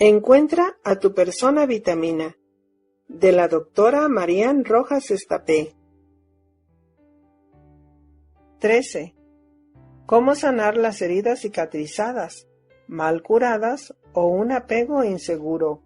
Encuentra a tu persona vitamina, de la doctora Marian Rojas Estapé. 13. ¿Cómo sanar las heridas cicatrizadas, mal curadas o un apego inseguro?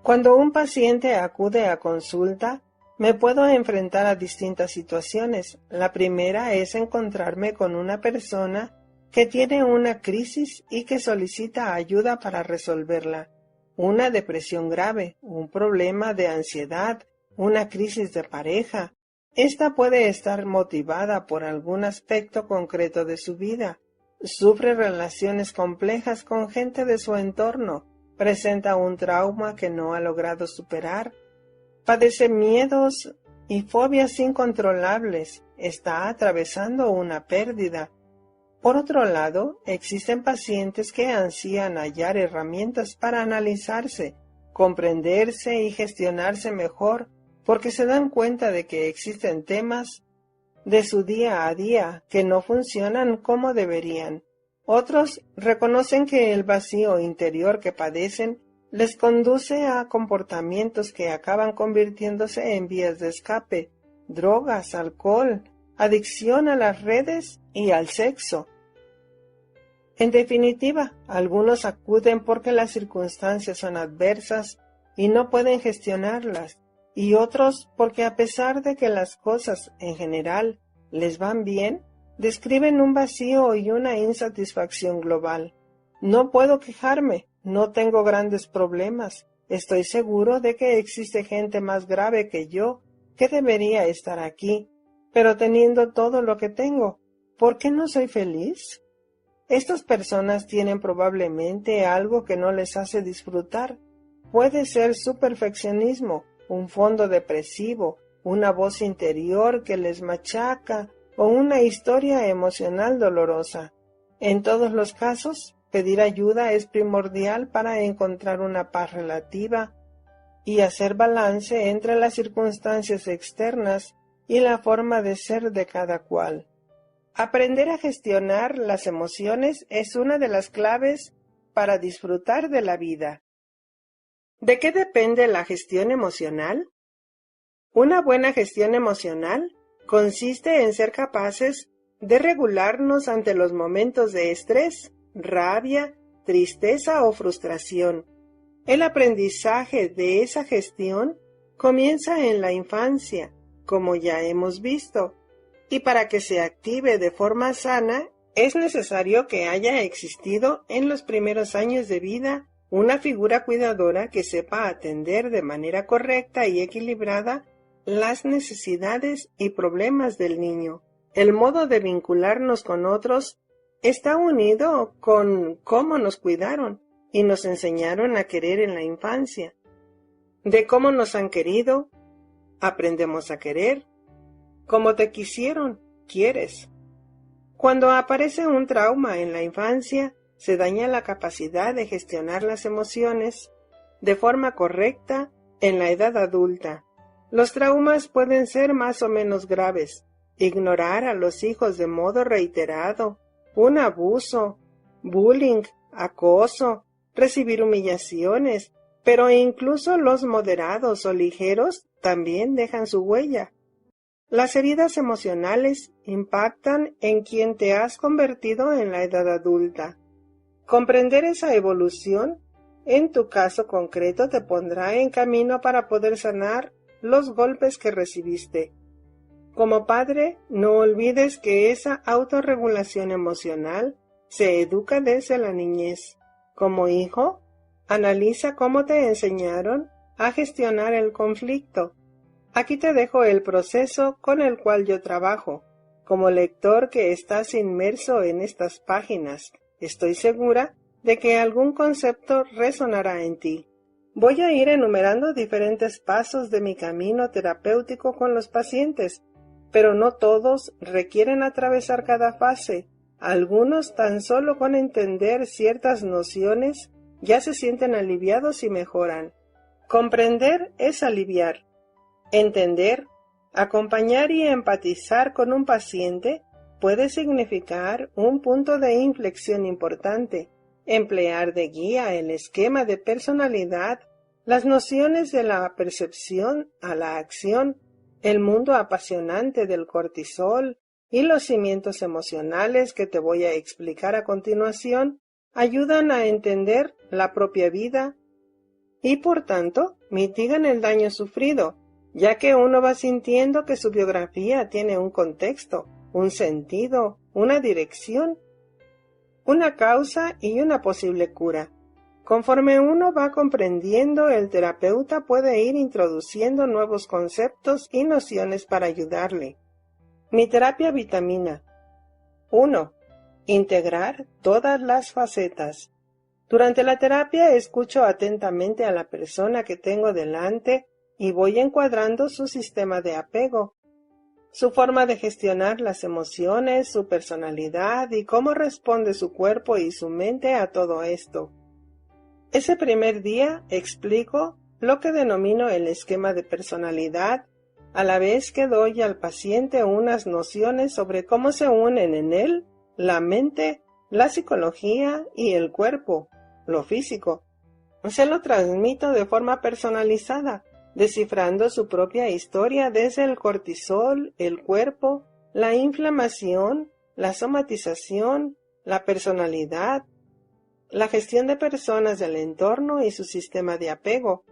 Cuando un paciente acude a consulta, me puedo enfrentar a distintas situaciones. La primera es encontrarme con una persona que tiene una crisis y que solicita ayuda para resolverla. Una depresión grave, un problema de ansiedad, una crisis de pareja. Esta puede estar motivada por algún aspecto concreto de su vida. Sufre relaciones complejas con gente de su entorno. Presenta un trauma que no ha logrado superar. Padece miedos y fobias incontrolables. Está atravesando una pérdida. Por otro lado, existen pacientes que ansían hallar herramientas para analizarse, comprenderse y gestionarse mejor, porque se dan cuenta de que existen temas de su día a día que no funcionan como deberían. Otros reconocen que el vacío interior que padecen les conduce a comportamientos que acaban convirtiéndose en vías de escape, drogas, alcohol, adicción a las redes y al sexo. En definitiva, algunos acuden porque las circunstancias son adversas y no pueden gestionarlas, y otros porque a pesar de que las cosas en general les van bien, describen un vacío y una insatisfacción global. No puedo quejarme, no tengo grandes problemas, estoy seguro de que existe gente más grave que yo que debería estar aquí, pero teniendo todo lo que tengo, ¿por qué no soy feliz? Estas personas tienen probablemente algo que no les hace disfrutar. Puede ser su perfeccionismo, un fondo depresivo, una voz interior que les machaca o una historia emocional dolorosa. En todos los casos, pedir ayuda es primordial para encontrar una paz relativa y hacer balance entre las circunstancias externas y la forma de ser de cada cual. Aprender a gestionar las emociones es una de las claves para disfrutar de la vida. ¿De qué depende la gestión emocional? Una buena gestión emocional consiste en ser capaces de regularnos ante los momentos de estrés, rabia, tristeza o frustración. El aprendizaje de esa gestión comienza en la infancia, como ya hemos visto. Y para que se active de forma sana, es necesario que haya existido en los primeros años de vida una figura cuidadora que sepa atender de manera correcta y equilibrada las necesidades y problemas del niño. El modo de vincularnos con otros está unido con cómo nos cuidaron y nos enseñaron a querer en la infancia. De cómo nos han querido, aprendemos a querer. Como te quisieron, quieres. Cuando aparece un trauma en la infancia, se daña la capacidad de gestionar las emociones de forma correcta en la edad adulta. Los traumas pueden ser más o menos graves. Ignorar a los hijos de modo reiterado, un abuso, bullying, acoso, recibir humillaciones, pero incluso los moderados o ligeros también dejan su huella. Las heridas emocionales impactan en quien te has convertido en la edad adulta. Comprender esa evolución, en tu caso concreto, te pondrá en camino para poder sanar los golpes que recibiste. Como padre, no olvides que esa autorregulación emocional se educa desde la niñez. Como hijo, analiza cómo te enseñaron a gestionar el conflicto. Aquí te dejo el proceso con el cual yo trabajo. Como lector que estás inmerso en estas páginas, estoy segura de que algún concepto resonará en ti. Voy a ir enumerando diferentes pasos de mi camino terapéutico con los pacientes, pero no todos requieren atravesar cada fase. Algunos tan solo con entender ciertas nociones ya se sienten aliviados y mejoran. Comprender es aliviar. Entender, acompañar y empatizar con un paciente puede significar un punto de inflexión importante. emplear de guía el esquema de personalidad, las nociones de la percepción a la acción, el mundo apasionante del cortisol y los cimientos emocionales que te voy a explicar a continuación ayudan a entender la propia vida y por tanto mitigan el daño sufrido, ya que uno va sintiendo que su biografía tiene un contexto, un sentido, una dirección, una causa y una posible cura. Conforme uno va comprendiendo, el terapeuta puede ir introduciendo nuevos conceptos y nociones para ayudarle. Mi terapia vitamina. 1. Integrar todas las facetas. Durante la terapia escucho atentamente a la persona que tengo delante y voy encuadrando su sistema de apego, su forma de gestionar las emociones, su personalidad y cómo responde su cuerpo y su mente a todo esto. Ese primer día explico lo que denomino el esquema de personalidad, a la vez que doy al paciente unas nociones sobre cómo se unen en él la mente, la psicología y el cuerpo, lo físico. Se lo transmito de forma personalizada, descifrando su propia historia desde el cortisol, el cuerpo, la inflamación, la somatización, la personalidad, la gestión de personas del entorno y su sistema de apego.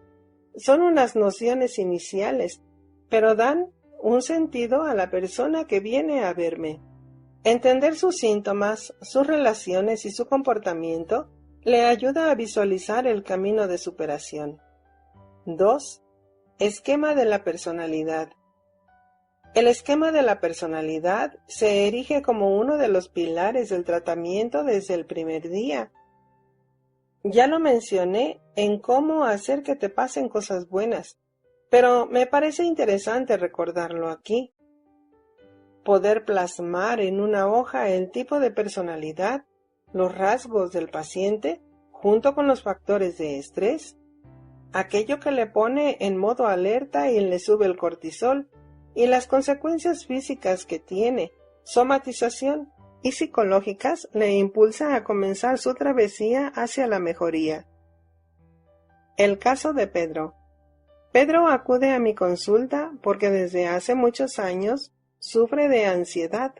Son unas nociones iniciales, pero dan un sentido a la persona que viene a verme. Entender sus síntomas, sus relaciones y su comportamiento le ayuda a visualizar el camino de superación. 2. Esquema de la personalidad. El esquema de la personalidad se erige como uno de los pilares del tratamiento desde el primer día. Ya lo mencioné en cómo hacer que te pasen cosas buenas, pero me parece interesante recordarlo aquí. Poder plasmar en una hoja el tipo de personalidad, los rasgos del paciente, junto con los factores de estrés, aquello que le pone en modo alerta y le sube el cortisol, y las consecuencias físicas que tiene, somatización y psicológicas le impulsa a comenzar su travesía hacia la mejoría. El caso de Pedro. Pedro acude a mi consulta porque desde hace muchos años sufre de ansiedad.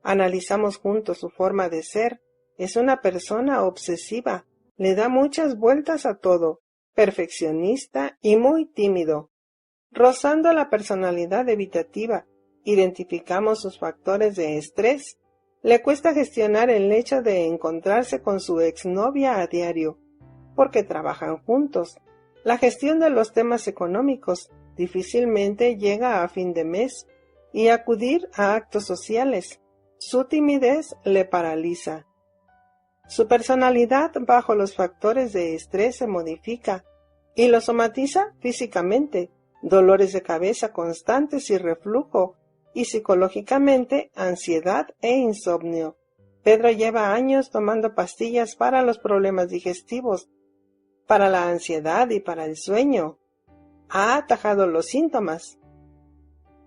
Analizamos juntos su forma de ser. Es una persona obsesiva, le da muchas vueltas a todo, perfeccionista y muy tímido. Rozando la personalidad evitativa, identificamos sus factores de estrés. Le cuesta gestionar el hecho de encontrarse con su exnovia a diario, porque trabajan juntos. La gestión de los temas económicos difícilmente llega a fin de mes, y acudir a actos sociales. Su timidez le paraliza. Su personalidad bajo los factores de estrés se modifica y lo somatiza físicamente, dolores de cabeza constantes y reflujo, y psicológicamente ansiedad e insomnio. Pedro lleva años tomando pastillas para los problemas digestivos, para la ansiedad y para el sueño. Ha atajado los síntomas,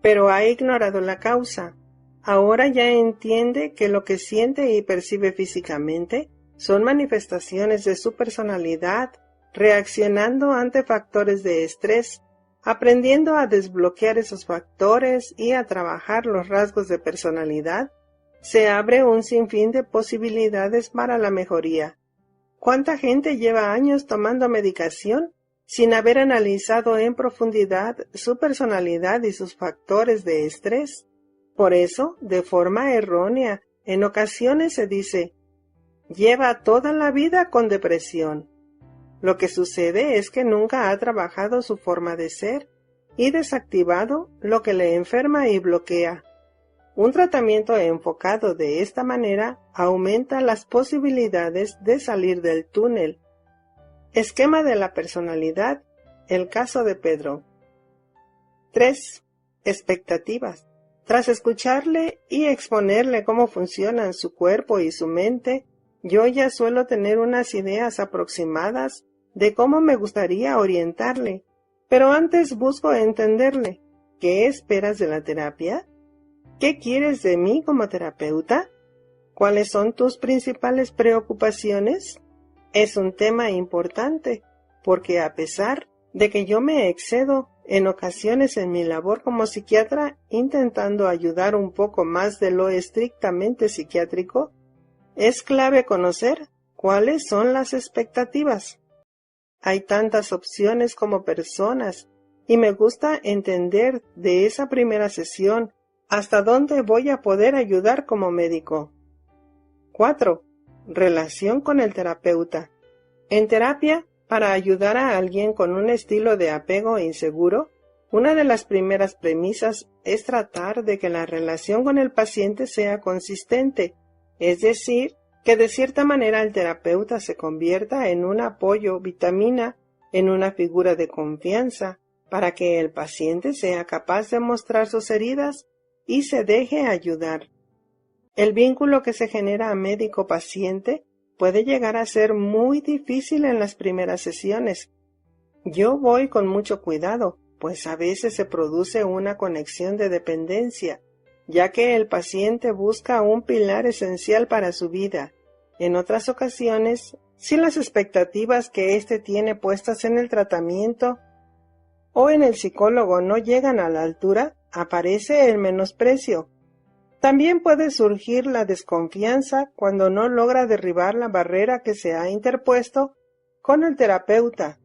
pero ha ignorado la causa. Ahora ya entiende que lo que siente y percibe físicamente son manifestaciones de su personalidad, reaccionando ante factores de estrés, aprendiendo a desbloquear esos factores y a trabajar los rasgos de personalidad. Se abre un sinfín de posibilidades para la mejoría. ¿Cuánta gente lleva años tomando medicación sin haber analizado en profundidad su personalidad y sus factores de estrés? Por eso, de forma errónea, en ocasiones se dice, lleva toda la vida con depresión. Lo que sucede es que nunca ha trabajado su forma de ser y desactivado lo que le enferma y bloquea. Un tratamiento enfocado de esta manera aumenta las posibilidades de salir del túnel. Esquema de la personalidad. El caso de Pedro. 3. Expectativas. Tras escucharle y exponerle cómo funcionan su cuerpo y su mente, yo ya suelo tener unas ideas aproximadas de cómo me gustaría orientarle, pero antes busco entenderle. ¿Qué esperas de la terapia? ¿Qué quieres de mí como terapeuta? ¿Cuáles son tus principales preocupaciones? Es un tema importante, porque a pesar de que yo me excedo en ocasiones en mi labor como psiquiatra intentando ayudar un poco más de lo estrictamente psiquiátrico, es clave conocer cuáles son las expectativas. Hay tantas opciones como personas, y me gusta entender de esa primera sesión hasta dónde voy a poder ayudar como médico. 4. Relación con el terapeuta. En terapia, para ayudar a alguien con un estilo de apego inseguro, una de las primeras premisas es tratar de que la relación con el paciente sea consistente, es decir, que de cierta manera el terapeuta se convierta en un apoyo, vitamina, en una figura de confianza, para que el paciente sea capaz de mostrar sus heridas y se deje ayudar. El vínculo que se genera a médico-paciente puede llegar a ser muy difícil en las primeras sesiones. Yo voy con mucho cuidado, pues a veces se produce una conexión de dependencia, ya que el paciente busca un pilar esencial para su vida. En otras ocasiones, si las expectativas que éste tiene puestas en el tratamiento o en el psicólogo no llegan a la altura, aparece el menosprecio. También puede surgir la desconfianza cuando no logra derribar la barrera que se ha interpuesto con el terapeuta,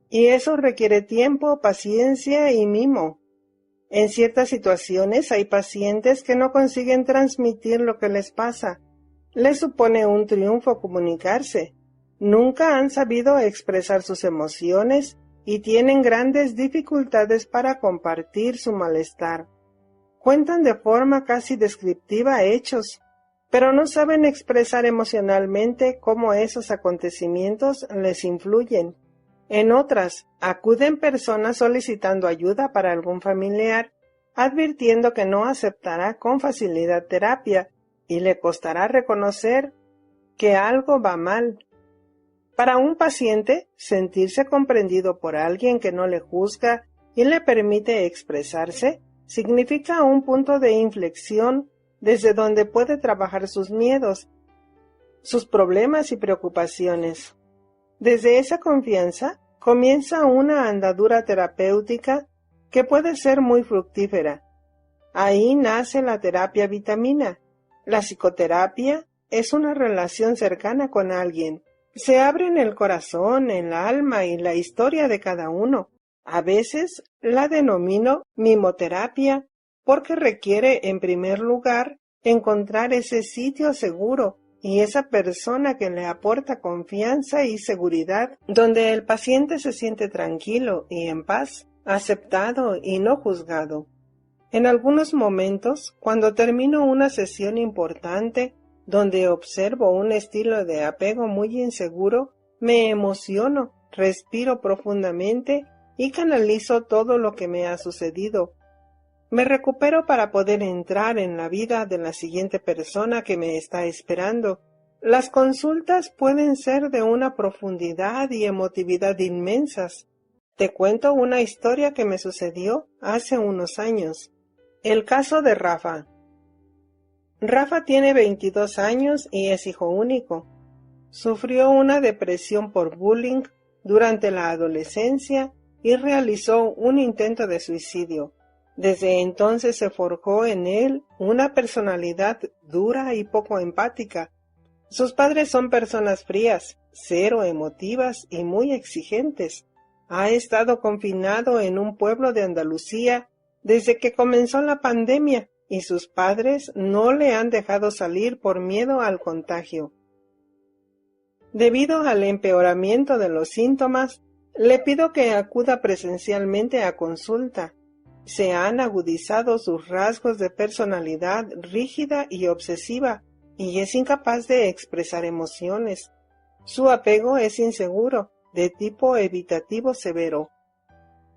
y eso requiere tiempo, paciencia y mimo. En ciertas situaciones hay pacientes que no consiguen transmitir lo que les pasa. Les supone un triunfo comunicarse. Nunca han sabido expresar sus emociones y tienen grandes dificultades para compartir su malestar. Cuentan de forma casi descriptiva hechos, pero no saben expresar emocionalmente cómo esos acontecimientos les influyen. En otras, acuden personas solicitando ayuda para algún familiar, advirtiendo que no aceptará con facilidad terapia y le costará reconocer que algo va mal. Para un paciente, sentirse comprendido por alguien que no le juzga y le permite expresarse significa un punto de inflexión desde donde puede trabajar sus miedos, sus problemas y preocupaciones. Desde esa confianza comienza una andadura terapéutica que puede ser muy fructífera. Ahí nace la terapia vitamina. La psicoterapia es una relación cercana con alguien. Se abre en el corazón, en la alma y la historia de cada uno. A veces la denomino mimoterapia porque requiere, en primer lugar, encontrar ese sitio seguro y esa persona que le aporta confianza y seguridad, donde el paciente se siente tranquilo y en paz, aceptado y no juzgado. En algunos momentos, cuando termino una sesión importante, donde observo un estilo de apego muy inseguro, me emociono, respiro profundamente y canalizo todo lo que me ha sucedido. Me recupero para poder entrar en la vida de la siguiente persona que me está esperando. Las consultas pueden ser de una profundidad y emotividad inmensas. Te cuento una historia que me sucedió hace unos años. El caso de Rafa. Rafa tiene 22 años y es hijo único. Sufrió una depresión por bullying durante la adolescencia y realizó un intento de suicidio. Desde entonces se forjó en él una personalidad dura y poco empática. Sus padres son personas frías, cero emotivas y muy exigentes. Ha estado confinado en un pueblo de Andalucía desde que comenzó la pandemia y sus padres no le han dejado salir por miedo al contagio. Debido al empeoramiento de los síntomas, le pido que acuda presencialmente a consulta. Se han agudizado sus rasgos de personalidad rígida y obsesiva, y es incapaz de expresar emociones. Su apego es inseguro, de tipo evitativo severo.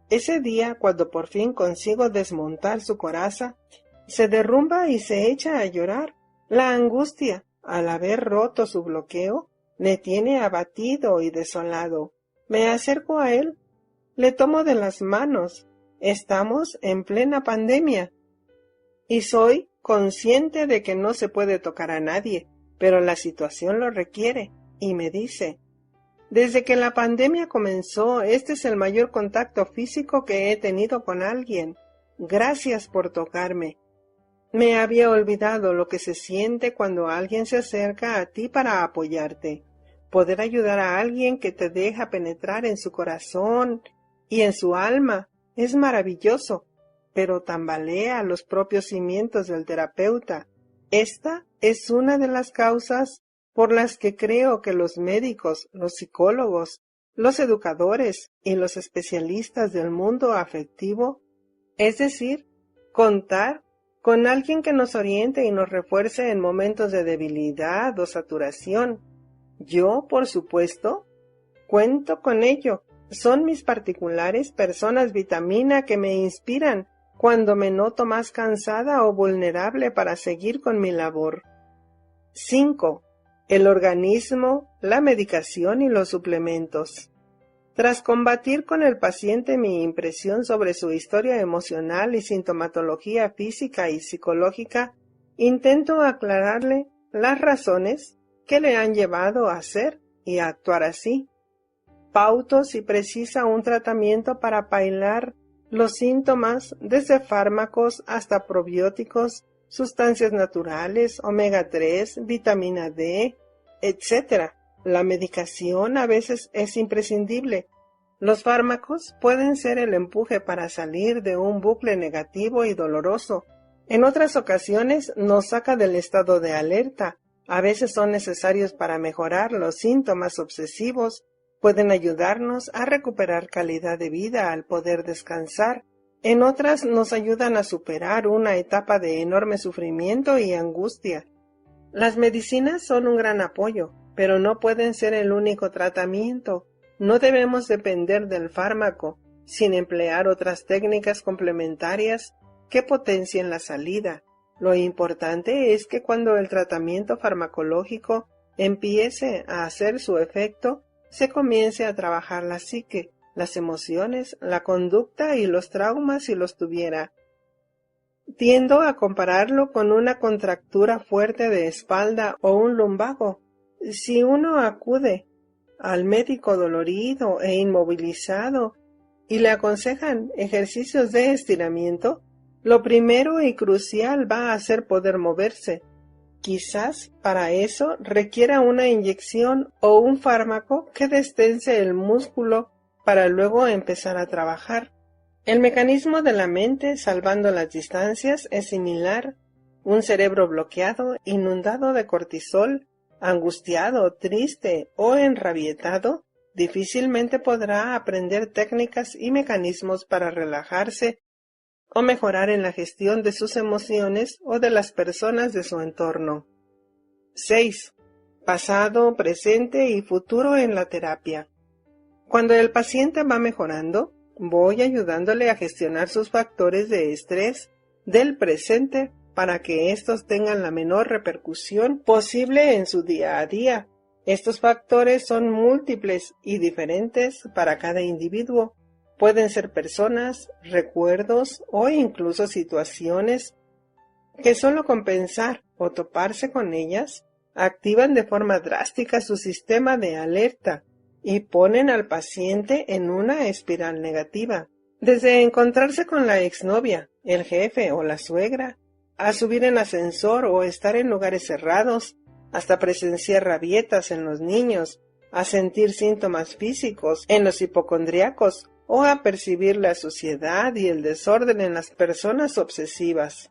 Ese día, cuando por fin consigo desmontar su coraza, se derrumba y se echa a llorar. La angustia, al haber roto su bloqueo, le tiene abatido y desolado. Me acerco a él, le tomo de las manos. Estamos en plena pandemia y soy consciente de que no se puede tocar a nadie, pero la situación lo requiere, y me dice: Desde que la pandemia comenzó, este es el mayor contacto físico que he tenido con alguien. Gracias por tocarme. Me había olvidado lo que se siente cuando alguien se acerca a ti para apoyarte. Poder ayudar a alguien que te deja penetrar en su corazón y en su alma es maravilloso, pero tambalea los propios cimientos del terapeuta. Esta es una de las causas por las que creo que los médicos, los psicólogos, los educadores y los especialistas del mundo afectivo, es decir, contar con alguien que nos oriente y nos refuerce en momentos de debilidad o saturación. Yo, por supuesto, cuento con ello. Son mis particulares personas vitamina que me inspiran cuando me noto más cansada o vulnerable para seguir con mi labor. 5. El organismo, la medicación y los suplementos. Tras combatir con el paciente mi impresión sobre su historia emocional y sintomatología física y psicológica, intento aclararle las razones que le han llevado a ser y a actuar así. Pauto si precisa un tratamiento para paliar los síntomas, desde fármacos hasta probióticos, sustancias naturales, omega 3, vitamina D, etc. La medicación a veces es imprescindible. Los fármacos pueden ser el empuje para salir de un bucle negativo y doloroso. En otras ocasiones nos saca del estado de alerta. A veces son necesarios para mejorar los síntomas obsesivos. Pueden ayudarnos a recuperar calidad de vida al poder descansar. En otras nos ayudan a superar una etapa de enorme sufrimiento y angustia. Las medicinas son un gran apoyo, pero no pueden ser el único tratamiento. No debemos depender del fármaco, sin emplear otras técnicas complementarias que potencien la salida. Lo importante es que cuando el tratamiento farmacológico empiece a hacer su efecto, se comience a trabajar la psique, las emociones, la conducta y los traumas si los tuviera. Tiendo a compararlo con una contractura fuerte de espalda o un lumbago. Si uno acude al médico dolorido e inmovilizado y le aconsejan ejercicios de estiramiento, lo primero y crucial va a ser poder moverse. Quizás para eso requiera una inyección o un fármaco que destense el músculo para luego empezar a trabajar. El mecanismo de la mente, salvando las distancias, es similar. Un cerebro bloqueado, inundado de cortisol, angustiado, triste o enrabietado, difícilmente podrá aprender técnicas y mecanismos para relajarse o mejorar en la gestión de sus emociones o de las personas de su entorno. 6. Pasado, presente y futuro en la terapia. Cuando el paciente va mejorando, voy ayudándole a gestionar sus factores de estrés del presente para que estos tengan la menor repercusión posible en su día a día. Estos factores son múltiples y diferentes para cada individuo. Pueden ser personas, recuerdos o incluso situaciones que solo con pensar o toparse con ellas activan de forma drástica su sistema de alerta y ponen al paciente en una espiral negativa. Desde encontrarse con la exnovia, el jefe o la suegra, a subir en ascensor o estar en lugares cerrados, hasta presenciar rabietas en los niños, a sentir síntomas físicos en los hipocondríacos o a percibir la suciedad y el desorden en las personas obsesivas.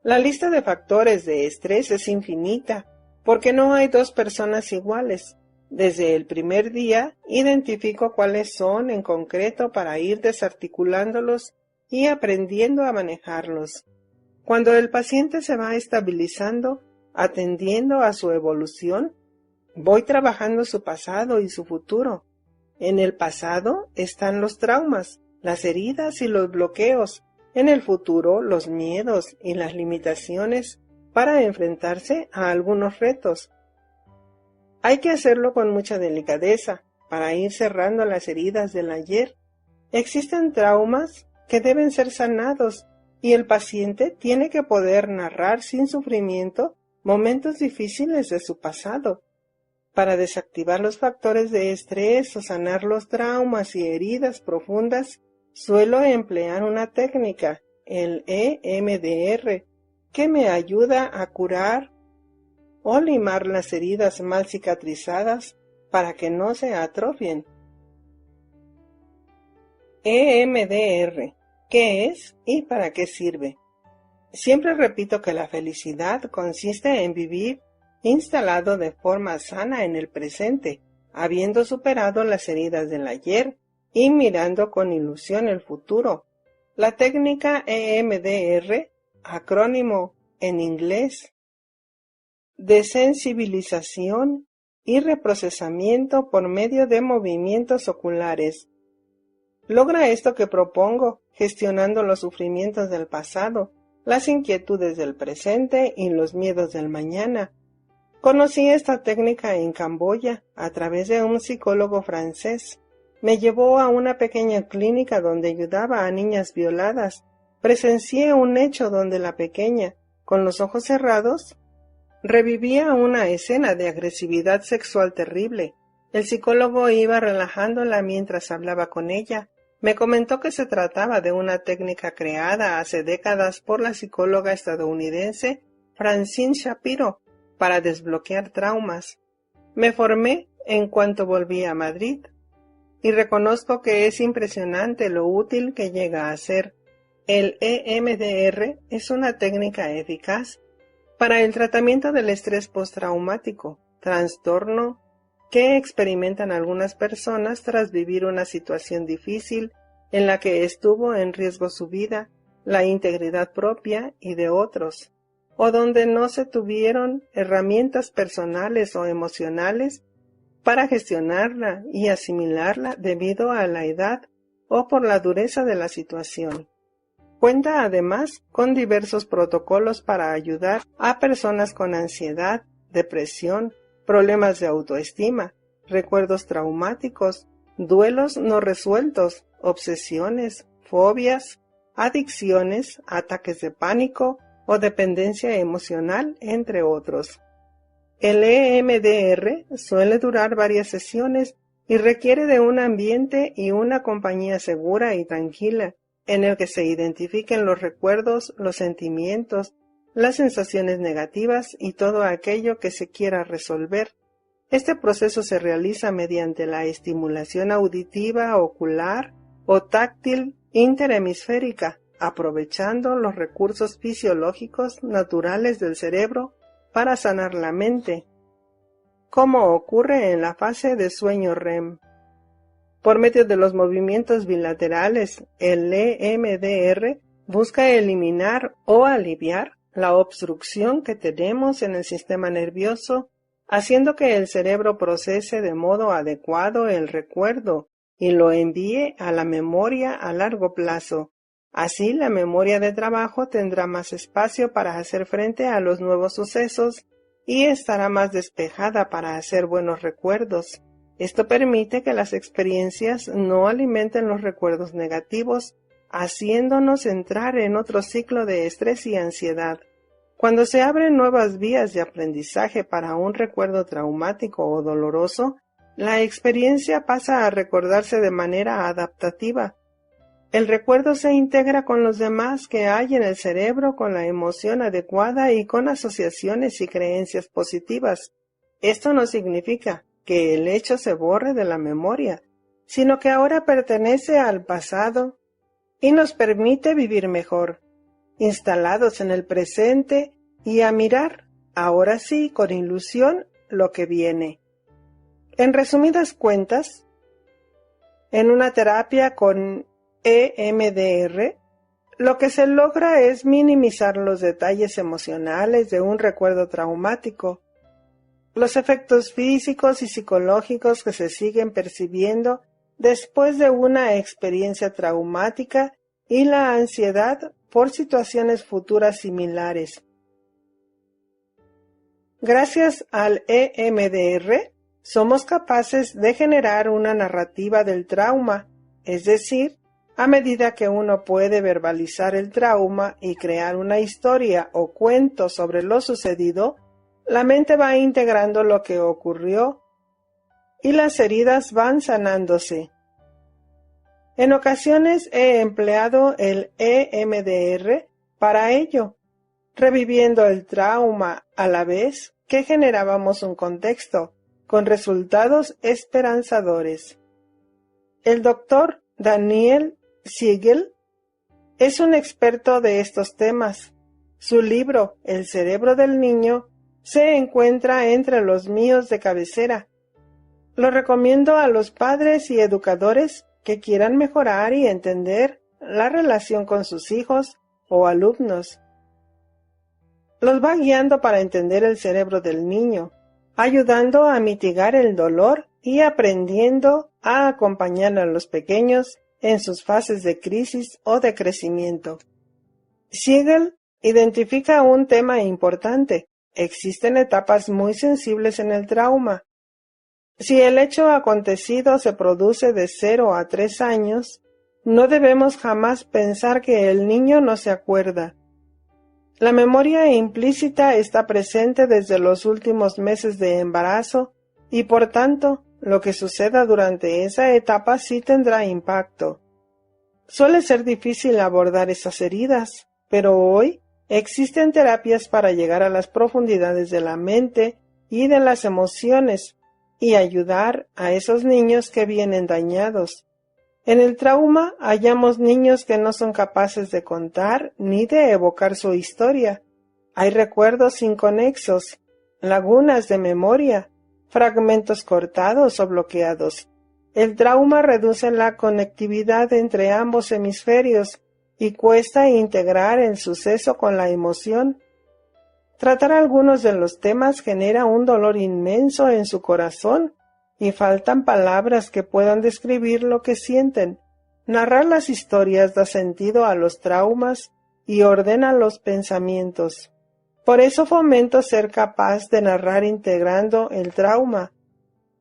La lista de factores de estrés es infinita, porque no hay dos personas iguales. Desde el primer día identifico cuáles son en concreto para ir desarticulándolos y aprendiendo a manejarlos. Cuando el paciente se va estabilizando, atendiendo a su evolución, voy trabajando su pasado y su futuro. En el pasado están los traumas, las heridas y los bloqueos. En el futuro, los miedos y las limitaciones para enfrentarse a algunos retos. Hay que hacerlo con mucha delicadeza para ir cerrando las heridas del ayer. Existen traumas que deben ser sanados y el paciente tiene que poder narrar sin sufrimiento momentos difíciles de su pasado. Para desactivar los factores de estrés o sanar los traumas y heridas profundas, suelo emplear una técnica, el EMDR, que me ayuda a curar o limar las heridas mal cicatrizadas para que no se atrofien. EMDR, ¿qué es y para qué sirve? Siempre repito que la felicidad consiste en vivir instalado de forma sana en el presente, habiendo superado las heridas del ayer y mirando con ilusión el futuro. La técnica EMDR, acrónimo en inglés, desensibilización y reprocesamiento por medio de movimientos oculares. Logra esto que propongo, gestionando los sufrimientos del pasado, las inquietudes del presente y los miedos del mañana. Conocí esta técnica en Camboya a través de un psicólogo francés. Me llevó a una pequeña clínica donde ayudaba a niñas violadas. Presencié un hecho donde la pequeña, con los ojos cerrados, revivía una escena de agresividad sexual terrible. El psicólogo iba relajándola mientras hablaba con ella. Me comentó que se trataba de una técnica creada hace décadas por la psicóloga estadounidense Francine Shapiro para desbloquear traumas. Me formé en cuanto volví a Madrid y reconozco que es impresionante lo útil que llega a ser. El EMDR es una técnica eficaz para el tratamiento del estrés postraumático, trastorno que experimentan algunas personas tras vivir una situación difícil en la que estuvo en riesgo su vida, la integridad propia y de otros, o donde no se tuvieron herramientas personales o emocionales para gestionarla y asimilarla debido a la edad o por la dureza de la situación. Cuenta además con diversos protocolos para ayudar a personas con ansiedad, depresión, problemas de autoestima, recuerdos traumáticos, duelos no resueltos, obsesiones, fobias, adicciones, ataques de pánico o dependencia emocional, entre otros. El EMDR suele durar varias sesiones y requiere de un ambiente y una compañía segura y tranquila, en el que se identifiquen los recuerdos, los sentimientos, las sensaciones negativas y todo aquello que se quiera resolver. Este proceso se realiza mediante la estimulación auditiva, ocular o táctil interhemisférica, aprovechando los recursos fisiológicos naturales del cerebro para sanar la mente, como ocurre en la fase de sueño REM. Por medio de los movimientos bilaterales, el EMDR busca eliminar o aliviar la obstrucción que tenemos en el sistema nervioso, haciendo que el cerebro procese de modo adecuado el recuerdo y lo envíe a la memoria a largo plazo. Así, la memoria de trabajo tendrá más espacio para hacer frente a los nuevos sucesos y estará más despejada para hacer buenos recuerdos. Esto permite que las experiencias no alimenten los recuerdos negativos, haciéndonos entrar en otro ciclo de estrés y ansiedad. Cuando se abren nuevas vías de aprendizaje para un recuerdo traumático o doloroso, la experiencia pasa a recordarse de manera adaptativa. El recuerdo se integra con los demás que hay en el cerebro con la emoción adecuada y con asociaciones y creencias positivas. Esto no significa que el hecho se borre de la memoria, sino que ahora pertenece al pasado y nos permite vivir mejor, instalados en el presente y a mirar, ahora sí, con ilusión, lo que viene. En resumidas cuentas, en una terapia con EMDR, lo que se logra es minimizar los detalles emocionales de un recuerdo traumático, los efectos físicos y psicológicos que se siguen percibiendo después de una experiencia traumática y la ansiedad por situaciones futuras similares. Gracias al EMDR, somos capaces de generar una narrativa del trauma, es decir, a medida que uno puede verbalizar el trauma y crear una historia o cuento sobre lo sucedido, la mente va integrando lo que ocurrió y las heridas van sanándose. En ocasiones he empleado el EMDR para ello, reviviendo el trauma a la vez que generábamos un contexto, con resultados esperanzadores. El doctor Daniel Siegel es un experto de estos temas. Su libro, El cerebro del niño, se encuentra entre los míos de cabecera. Lo recomiendo a los padres y educadores que quieran mejorar y entender la relación con sus hijos o alumnos. Los va guiando para entender el cerebro del niño, ayudando a mitigar el dolor y aprendiendo a acompañar a los pequeños en sus fases de crisis o de crecimiento. Siegel identifica un tema importante. Existen etapas muy sensibles en el trauma. Si el hecho acontecido se produce de 0 a 3 años, no debemos jamás pensar que el niño no se acuerda. La memoria implícita está presente desde los últimos meses de embarazo y por tanto, lo que suceda durante esa etapa sí tendrá impacto. Suele ser difícil abordar esas heridas, pero hoy existen terapias para llegar a las profundidades de la mente y de las emociones y ayudar a esos niños que vienen dañados. En el trauma hallamos niños que no son capaces de contar ni de evocar su historia. Hay recuerdos inconexos, lagunas de memoria, fragmentos cortados o bloqueados. El trauma reduce la conectividad entre ambos hemisferios y cuesta integrar el suceso con la emoción. Tratar algunos de los temas genera un dolor inmenso en su corazón y faltan palabras que puedan describir lo que sienten. Narrar las historias da sentido a los traumas y ordena los pensamientos. Por eso fomento ser capaz de narrar integrando el trauma,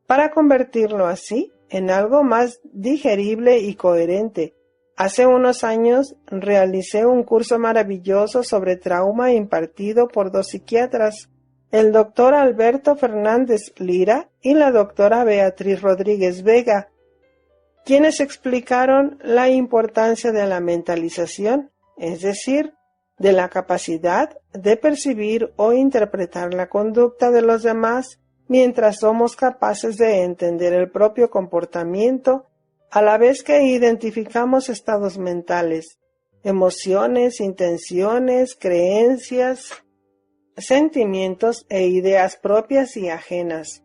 para convertirlo así en algo más digerible y coherente. Hace unos años realicé un curso maravilloso sobre trauma impartido por 2 psiquiatras, el doctor Alberto Fernández Lira y la doctora Beatriz Rodríguez Vega, quienes explicaron la importancia de la mentalización, es decir, de la capacidad de percibir o interpretar la conducta de los demás mientras somos capaces de entender el propio comportamiento, a la vez que identificamos estados mentales, emociones, intenciones, creencias, sentimientos e ideas propias y ajenas.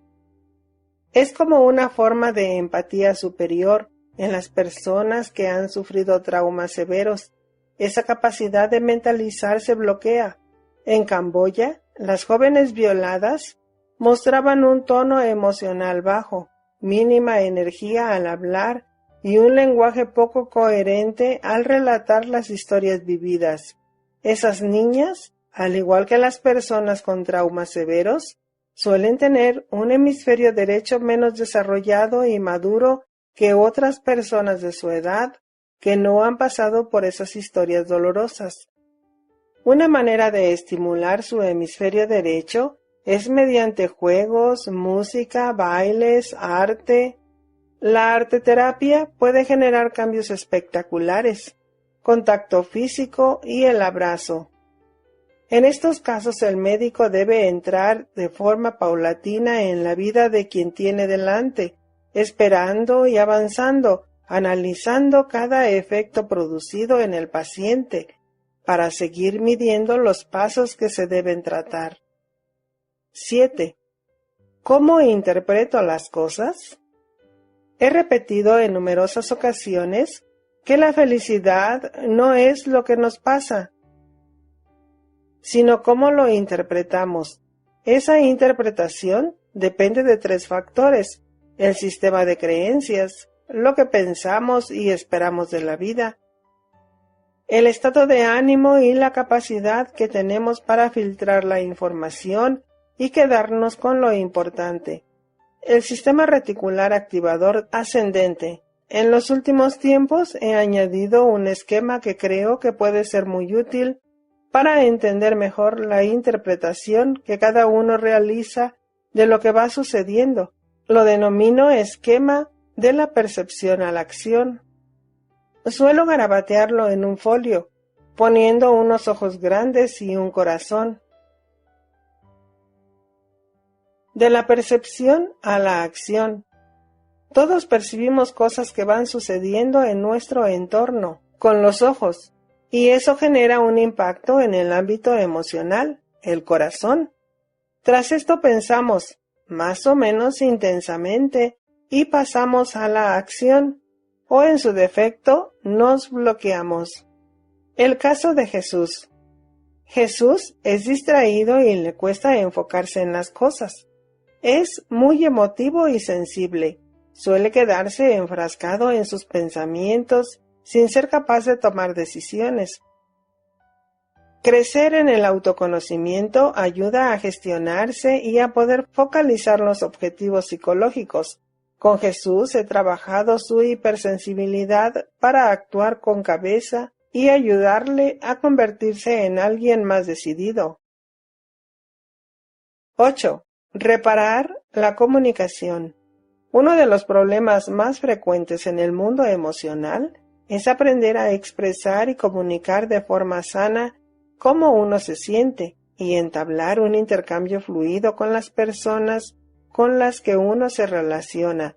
Es como una forma de empatía superior en las personas que han sufrido traumas severos. Esa capacidad de mentalizar se bloquea. En Camboya, las jóvenes violadas mostraban un tono emocional bajo, mínima energía al hablar y un lenguaje poco coherente al relatar las historias vividas. Esas niñas, al igual que las personas con traumas severos, suelen tener un hemisferio derecho menos desarrollado y maduro que otras personas de su edad que no han pasado por esas historias dolorosas. Una manera de estimular su hemisferio derecho es mediante juegos, música, bailes, arte. La arteterapia puede generar cambios espectaculares, contacto físico y el abrazo. En estos casos el médico debe entrar de forma paulatina en la vida de quien tiene delante, esperando y avanzando, analizando cada efecto producido en el paciente, para seguir midiendo los pasos que se deben tratar. 7. ¿Cómo interpreto las cosas? He repetido en numerosas ocasiones que la felicidad no es lo que nos pasa, sino cómo lo interpretamos. Esa interpretación depende de 3 factores: el sistema de creencias, lo que pensamos y esperamos de la vida, el estado de ánimo y la capacidad que tenemos para filtrar la información y quedarnos con lo importante. El sistema reticular activador ascendente. En los últimos tiempos he añadido un esquema que creo que puede ser muy útil para entender mejor la interpretación que cada uno realiza de lo que va sucediendo. Lo denomino esquema de la percepción a la acción. Suelo garabatearlo en un folio, poniendo unos ojos grandes y un corazón. De la percepción a la acción. Todos percibimos cosas que van sucediendo en nuestro entorno, con los ojos, y eso genera un impacto en el ámbito emocional, el corazón. Tras esto pensamos, más o menos intensamente, y pasamos a la acción, o en su defecto, nos bloqueamos. El caso de Jesús. Jesús es distraído y le cuesta enfocarse en las cosas. Es muy emotivo y sensible. Suele quedarse enfrascado en sus pensamientos sin ser capaz de tomar decisiones. Crecer en el autoconocimiento ayuda a gestionarse y a poder focalizar los objetivos psicológicos. Con Jesús he trabajado su hipersensibilidad para actuar con cabeza y ayudarle a convertirse en alguien más decidido. 8. Reparar la comunicación. Uno de los problemas más frecuentes en el mundo emocional es aprender a expresar y comunicar de forma sana cómo uno se siente y entablar un intercambio fluido con las personas con las que uno se relaciona.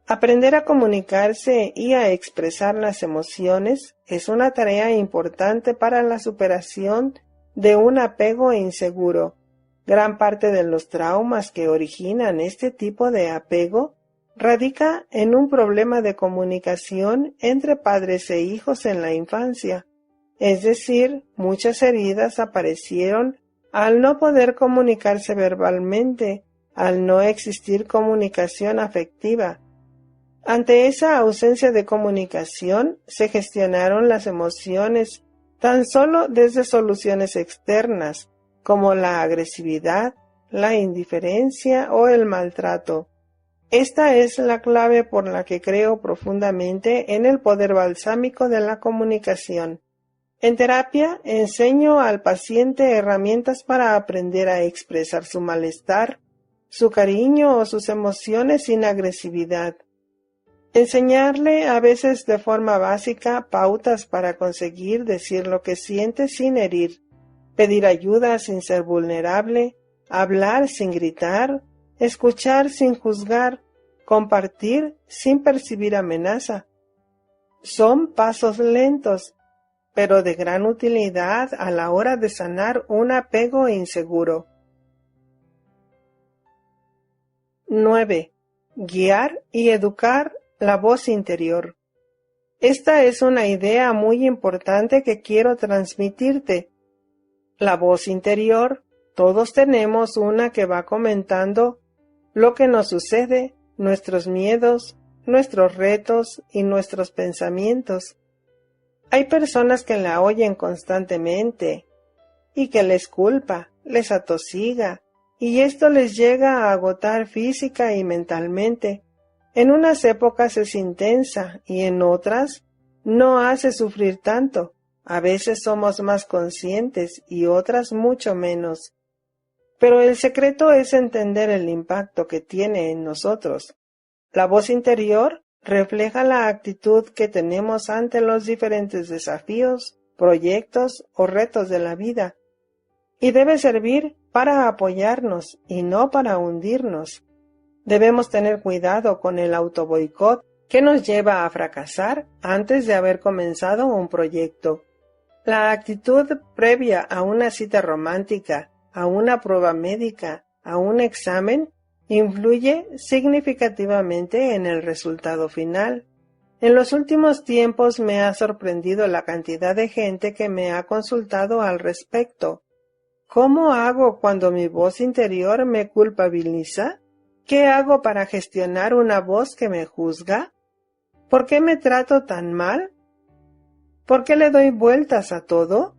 Aprender a comunicarse y a expresar las emociones es una tarea importante para la superación de un apego inseguro. Gran parte de los traumas que originan este tipo de apego radica en un problema de comunicación entre padres e hijos en la infancia. Es decir, muchas heridas aparecieron al no poder comunicarse verbalmente, al no existir comunicación afectiva. Ante esa ausencia de comunicación, se gestionaron las emociones tan solo desde soluciones externas, como la agresividad, la indiferencia o el maltrato. Esta es la clave por la que creo profundamente en el poder balsámico de la comunicación. En terapia enseño al paciente herramientas para aprender a expresar su malestar, su cariño o sus emociones sin agresividad. Enseñarle, a veces de forma básica, pautas para conseguir decir lo que siente sin herir, pedir ayuda sin ser vulnerable, hablar sin gritar, escuchar sin juzgar, compartir sin percibir amenaza. Son pasos lentos, pero de gran utilidad a la hora de sanar un apego inseguro. 9. Guiar y educar la voz interior. Esta es una idea muy importante que quiero transmitirte. La voz interior, todos tenemos una que va comentando lo que nos sucede, nuestros miedos, nuestros retos y nuestros pensamientos. Hay personas que la oyen constantemente y que les culpa, les atosiga, y esto les llega a agotar física y mentalmente. En unas épocas es intensa y en otras no hace sufrir tanto. A veces somos más conscientes y otras mucho menos. Pero el secreto es entender el impacto que tiene en nosotros. La voz interior refleja la actitud que tenemos ante los diferentes desafíos, proyectos o retos de la vida, y debe servir para apoyarnos y no para hundirnos. Debemos tener cuidado con el autoboicot que nos lleva a fracasar antes de haber comenzado un proyecto. La actitud previa a una cita romántica, a una prueba médica, a un examen, influye significativamente en el resultado final. En los últimos tiempos me ha sorprendido la cantidad de gente que me ha consultado al respecto. ¿Cómo hago cuando mi voz interior me culpabiliza? ¿Qué hago para gestionar una voz que me juzga? ¿Por qué me trato tan mal? ¿Por qué le doy vueltas a todo?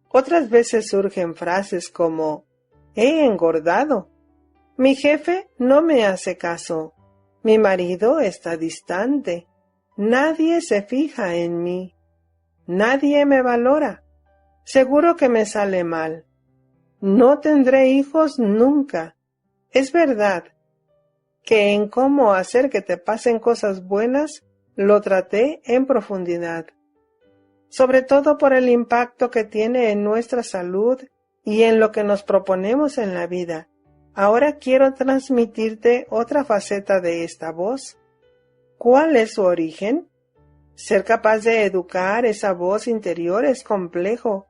Otras veces surgen frases como «he engordado», «mi jefe no me hace caso», «mi marido está distante», «nadie se fija en mí», «nadie me valora», «seguro que me sale mal», «no tendré hijos nunca». Es verdad, que en cómo hacer que te pasen cosas buenas lo traté en profundidad, sobre todo por el impacto que tiene en nuestra salud y en lo que nos proponemos en la vida. Ahora quiero transmitirte otra faceta de esta voz. ¿Cuál es su origen? Ser capaz de educar esa voz interior es complejo,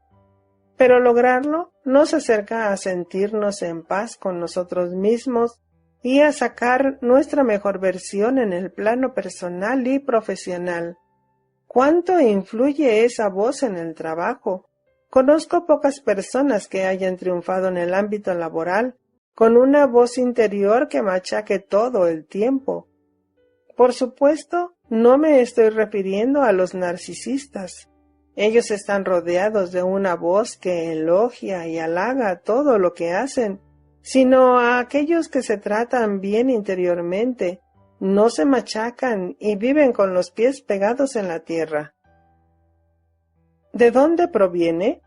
pero lograrlo nos acerca a sentirnos en paz con nosotros mismos y a sacar nuestra mejor versión en el plano personal y profesional. ¿Cuánto influye esa voz en el trabajo? Conozco pocas personas que hayan triunfado en el ámbito laboral con una voz interior que machaque todo el tiempo. Por supuesto, no me estoy refiriendo a los narcisistas. Ellos están rodeados de una voz que elogia y halaga todo lo que hacen, sino a aquellos que se tratan bien interiormente, no se machacan y viven con los pies pegados en la tierra. ¿De dónde proviene?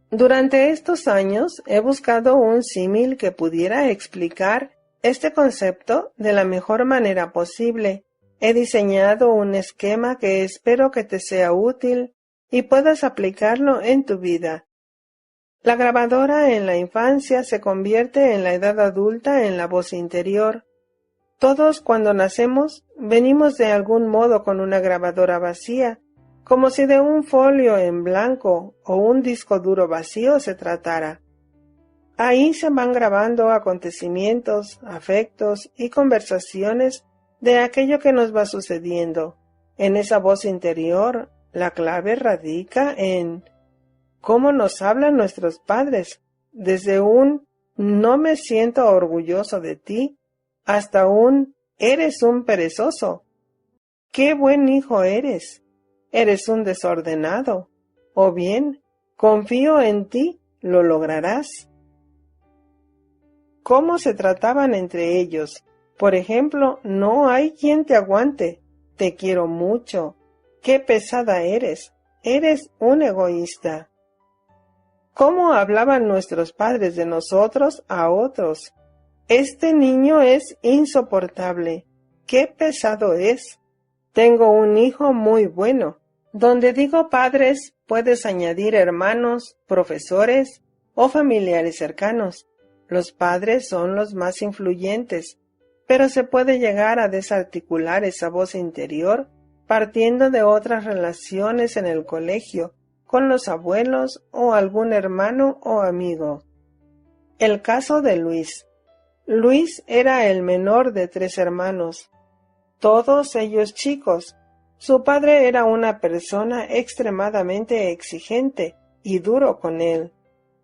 Durante estos años he buscado un símil que pudiera explicar este concepto de la mejor manera posible. He diseñado un esquema que espero que te sea útil y puedas aplicarlo en tu vida. La grabadora en la infancia se convierte en la edad adulta en la voz interior. Todos cuando nacemos venimos de algún modo con una grabadora vacía, como si de un folio en blanco o un disco duro vacío se tratara. Ahí se van grabando acontecimientos, afectos y conversaciones de aquello que nos va sucediendo. En esa voz interior, la clave radica en cómo nos hablan nuestros padres, desde un no me siento orgulloso de ti, hasta un eres un perezoso. ¡Qué buen hijo eres! Eres un desordenado. O bien, confío en ti, lo lograrás. ¿Cómo se trataban entre ellos? Por ejemplo, no hay quien te aguante. Te quiero mucho. ¡Qué pesada eres! Eres un egoísta. ¿Cómo hablaban nuestros padres de nosotros a otros? Este niño es insoportable. ¡Qué pesado es! Tengo un hijo muy bueno. Donde digo padres, puedes añadir hermanos, profesores o familiares cercanos. Los padres son los más influyentes, pero se puede llegar a desarticular esa voz interior partiendo de otras relaciones en el colegio, con los abuelos o algún hermano o amigo. El caso de Luis. Luis era el menor de 3 hermanos, todos ellos chicos. Su padre era una persona extremadamente exigente y duro con él.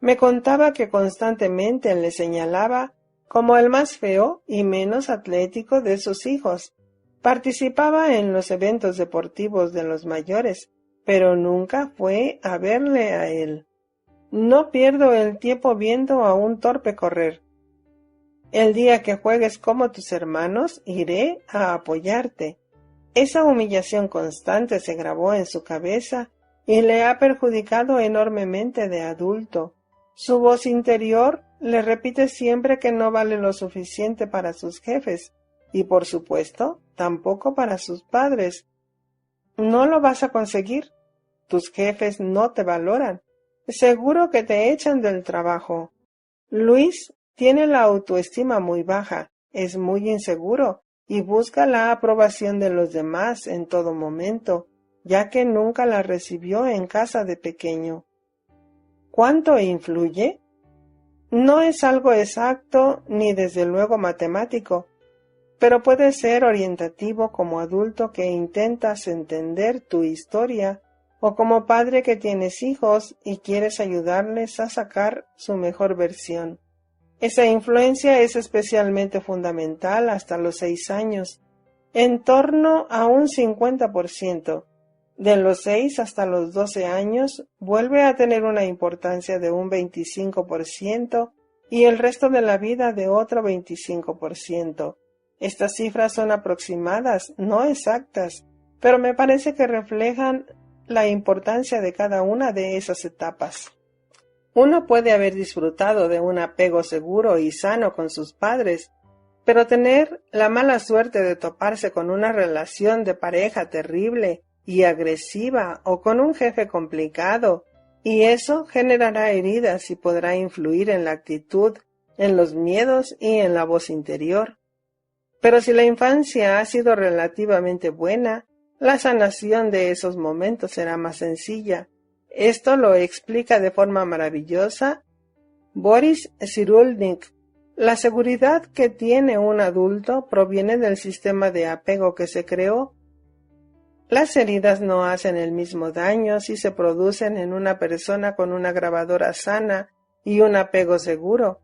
Me contaba que constantemente le señalaba como el más feo y menos atlético de sus hijos. Participaba en los eventos deportivos de los mayores, pero nunca fue a verle a él. No pierdo el tiempo viendo a un torpe correr. El día que juegues como tus hermanos, iré a apoyarte. Esa humillación constante se grabó en su cabeza y le ha perjudicado enormemente de adulto. Su voz interior le repite siempre que no vale lo suficiente para sus jefes y, por supuesto, tampoco para sus padres. No lo vas a conseguir. Tus jefes no te valoran. Seguro que te echan del trabajo. Luis tiene la autoestima muy baja, es muy inseguro y busca la aprobación de los demás en todo momento, ya que nunca la recibió en casa de pequeño. ¿Cuánto influye? No es algo exacto ni desde luego matemático, pero puede ser orientativo como adulto que intentas entender tu historia o como padre que tienes hijos y quieres ayudarles a sacar su mejor versión. Esa influencia es especialmente fundamental hasta los 6 años, en torno a un 50%. De los 6 hasta los 12 años vuelve a tener una importancia de un 25% y el resto de la vida de otro 25%. Estas cifras son aproximadas, no exactas, pero me parece que reflejan la importancia de cada una de esas etapas. Uno puede haber disfrutado de un apego seguro y sano con sus padres, Pero tener la mala suerte de toparse con una relación de pareja terrible y agresiva o con un jefe complicado, y eso generará heridas y podrá influir en la actitud, en los miedos y en la voz interior. Pero si la infancia ha sido relativamente buena, la sanación de esos momentos será más sencilla. Esto lo explica de forma maravillosa Boris Cyrulnik. La seguridad que tiene un adulto proviene del sistema de apego que se creó. Las heridas no hacen el mismo daño si se producen en una persona con una grabadora sana y un apego seguro,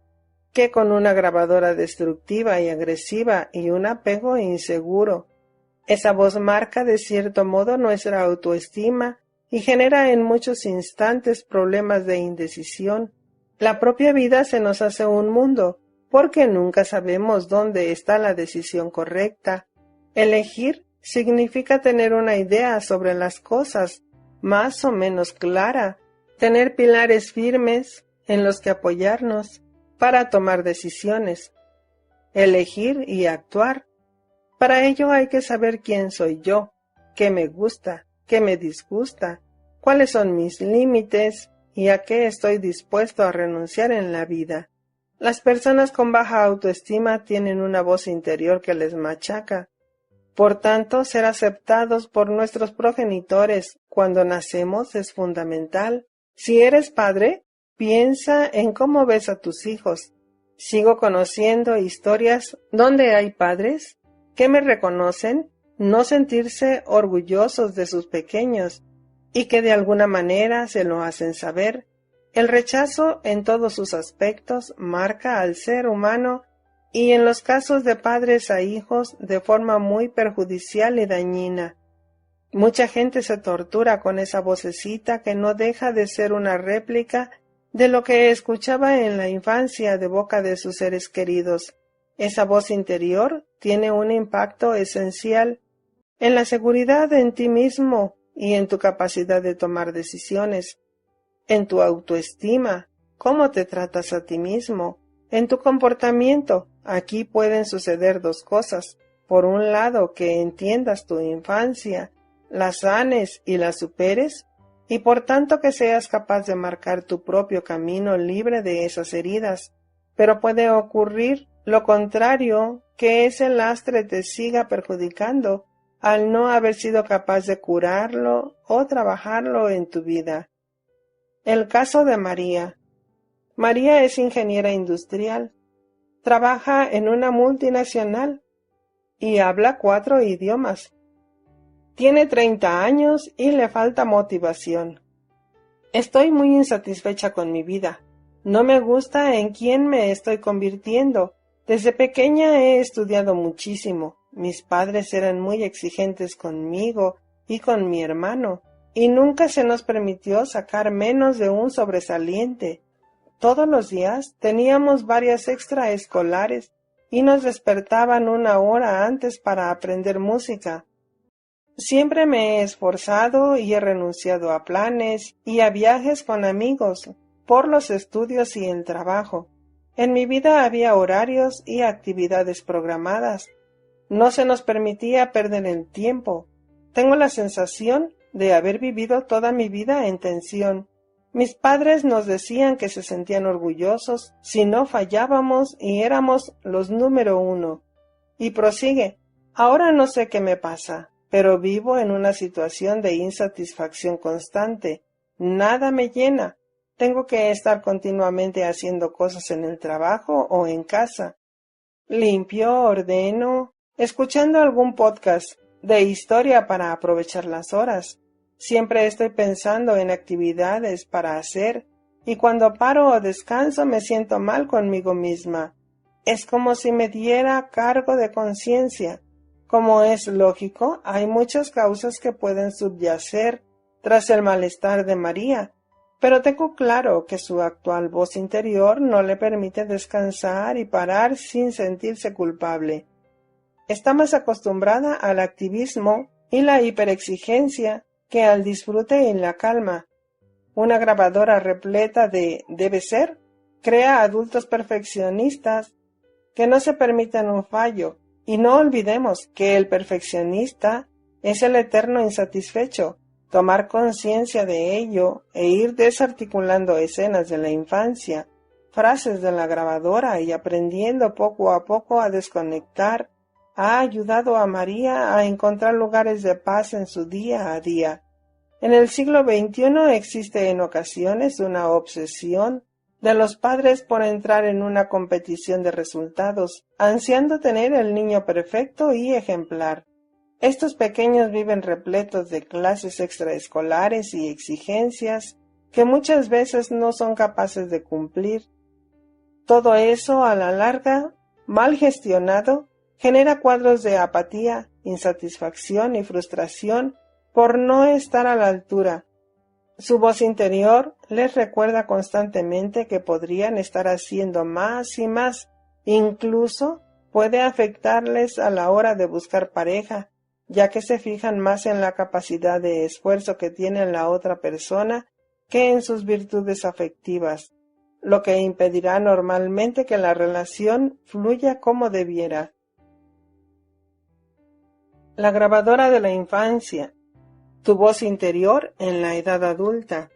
que con una grabadora destructiva y agresiva y un apego inseguro. Esa voz marca de cierto modo nuestra autoestima y genera en muchos instantes problemas de indecisión. La propia vida se nos hace un mundo, porque nunca sabemos dónde está la decisión correcta. Elegir significa tener una idea sobre las cosas más o menos clara, tener pilares firmes en los que apoyarnos para tomar decisiones, elegir y actuar. Para ello hay que saber quién soy yo, qué me gusta, qué me disgusta, cuáles son mis límites y a qué estoy dispuesto a renunciar en la vida. Las personas con baja autoestima tienen una voz interior que les machaca. Por tanto, ser aceptados por nuestros progenitores cuando nacemos es fundamental. Si eres padre, piensa en cómo ves a tus hijos. Sigo conociendo historias donde hay padres que me reconocen, no sentirse orgullosos de sus pequeños y que de alguna manera se lo hacen saber. El rechazo en todos sus aspectos marca al ser humano y en los casos de padres a hijos de forma muy perjudicial y dañina. Mucha gente se tortura con esa vocecita que no deja de ser una réplica de lo que escuchaba en la infancia de boca de sus seres queridos. Esa voz interior tiene un impacto esencial en la seguridad en ti mismo y en tu capacidad de tomar decisiones, en tu autoestima, cómo te tratas a ti mismo, en tu comportamiento. Aquí pueden suceder dos cosas. Por un lado, que entiendas tu infancia, la sanes y la superes, y por tanto que seas capaz de marcar tu propio camino libre de esas heridas. Pero puede ocurrir lo contrario, que ese lastre te siga perjudicando al no haber sido capaz de curarlo o trabajarlo en tu vida. El caso de María. María es ingeniera industrial. Trabaja en una multinacional y habla 4 idiomas. Tiene 30 años y le falta motivación. Estoy muy insatisfecha con mi vida. No me gusta en quién me estoy convirtiendo. Desde pequeña he estudiado muchísimo. Mis padres eran muy exigentes conmigo y con mi hermano, y nunca se nos permitió sacar menos de un sobresaliente. Todos los días teníamos varias extraescolares y nos despertaban 1 hora antes para aprender música. Siempre me he esforzado y he renunciado a planes y a viajes con amigos por los estudios y el trabajo. En mi vida había horarios y actividades programadas. No se nos permitía perder el tiempo. Tengo la sensación de haber vivido toda mi vida en tensión. Mis padres nos decían que se sentían orgullosos si no fallábamos y éramos los número 1. Y prosigue. Ahora no sé qué me pasa, pero vivo en una situación de insatisfacción constante. Nada me llena. Tengo que estar continuamente haciendo cosas en el trabajo o en casa. Limpio, ordeno, escuchando algún podcast de historia para aprovechar las horas. Siempre estoy pensando en actividades para hacer y cuando paro o descanso me siento mal conmigo misma. Es como si me diera cargo de conciencia. Como es lógico, hay muchas causas que pueden subyacer tras el malestar de María, pero tengo claro que su actual voz interior no le permite descansar y parar sin sentirse culpable. Está más acostumbrada al activismo y la hiperexigencia que al disfrute y la calma. Una grabadora repleta de «debe ser» crea adultos perfeccionistas que no se permitan un fallo, y no olvidemos que el perfeccionista es el eterno insatisfecho. Tomar conciencia de ello e ir desarticulando escenas de la infancia, frases de la grabadora y aprendiendo poco a poco a desconectar, ha ayudado a María a encontrar lugares de paz en su día a día. En el siglo XXI existe en ocasiones una obsesión de los padres por entrar en una competición de resultados, ansiando tener el niño perfecto y ejemplar. Estos pequeños viven repletos de clases extraescolares y exigencias que muchas veces no son capaces de cumplir. Todo eso, a la larga, mal gestionado, genera cuadros de apatía, insatisfacción y frustración por no estar a la altura. Su voz interior les recuerda constantemente que podrían estar haciendo más y más, incluso puede afectarles a la hora de buscar pareja, ya que se fijan más en la capacidad de esfuerzo que tiene la otra persona que en sus virtudes afectivas, lo que impedirá normalmente que la relación fluya como debiera. La grabadora de la infancia, tu voz interior en la edad adulta.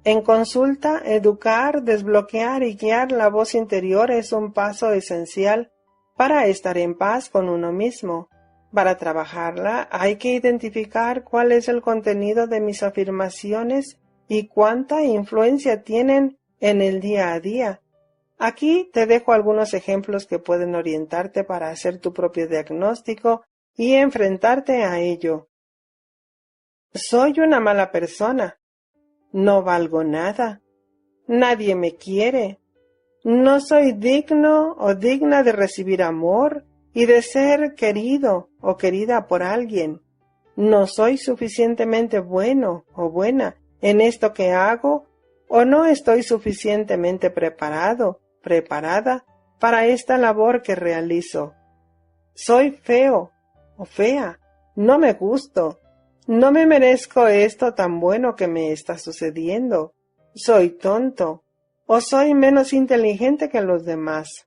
En consulta, educar, desbloquear y guiar la voz interior es un paso esencial para estar en paz con uno mismo. Para trabajarla hay que identificar cuál es el contenido de mis afirmaciones y cuánta influencia tienen en el día a día. Aquí te dejo algunos ejemplos que pueden orientarte para hacer tu propio diagnóstico y enfrentarte a ello. Soy una mala persona. No valgo nada. Nadie me quiere. No soy digno o digna de recibir amor y de ser querido o querida por alguien. No soy suficientemente bueno o buena en esto que hago, o no estoy suficientemente preparada para esta labor que realizo. Soy feo o fea, no me gusto, no me merezco esto tan bueno que me está sucediendo. Soy tonto o soy menos inteligente que los demás.